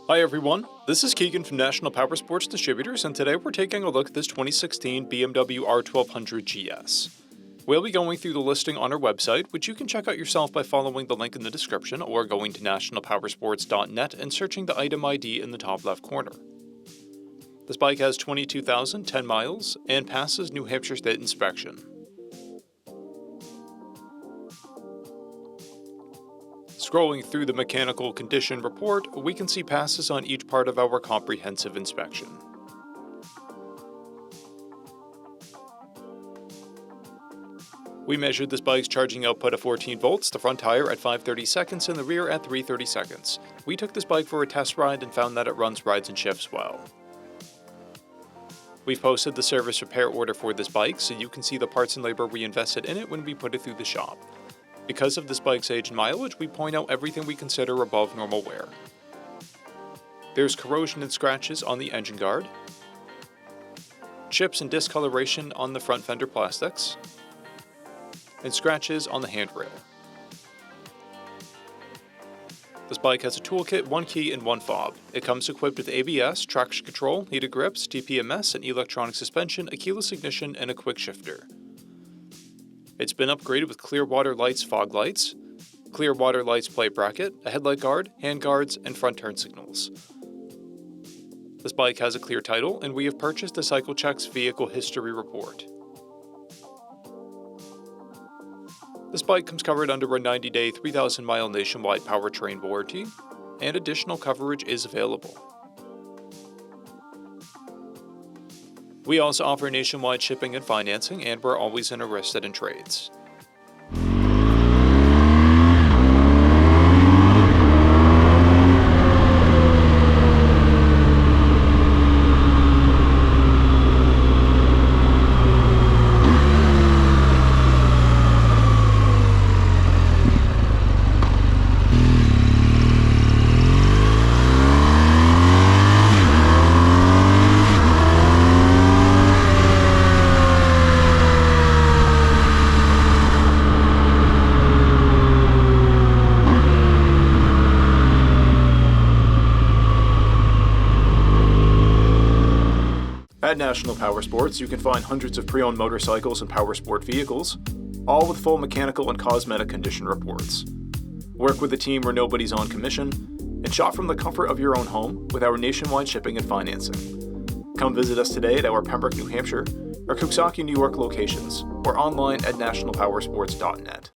Hi everyone, this is Keegan from National Powersports Distributors, and today we're taking a look at this 2016 BMW R1200GS. We'll be going through the listing on our website, which you can check out yourself by following the link in the description or going to nationalpowersports.net and searching the item ID in the top left corner. This bike has 22,010 miles and passes New Hampshire State inspection. Scrolling through the mechanical condition report, we can see passes on each part of our comprehensive inspection. We measured this bike's charging output at 14 volts, the front tire at 530 seconds, and the rear at 330 seconds. We took this bike for a test ride and found that it runs, rides, and shifts well. We've posted the service repair order for this bike, so you can see the parts and labor we invested in it when we put it through the shop. Because of this bike's age and mileage, we point out everything we consider above normal wear. There's corrosion and scratches on the engine guard, chips and discoloration on the front fender plastics, and scratches on the handrail. This bike has a toolkit, one key, and one fob. It comes equipped with ABS, traction control, heated grips, TPMS, and electronic suspension, a keyless ignition, and a quick shifter. It's been upgraded with clear water lights, fog lights, clear water lights plate bracket, a headlight guard, hand guards, and front turn signals. This bike has a clear title, and we have purchased the CycleCheck's vehicle history report. This bike comes covered under a 90-day, 3,000-mile nationwide powertrain warranty, and additional coverage is available. We also offer nationwide shipping and financing, and we're always interested in trades. At National Powersports, you can find hundreds of pre-owned motorcycles and powersport vehicles, all with full mechanical and cosmetic condition reports. Work with a team where nobody's on commission, and shop from the comfort of your own home with our nationwide shipping and financing. Come visit us today at our Pembroke, New Hampshire, or Coxsackie, New York locations, or online at nationalpowersports.net.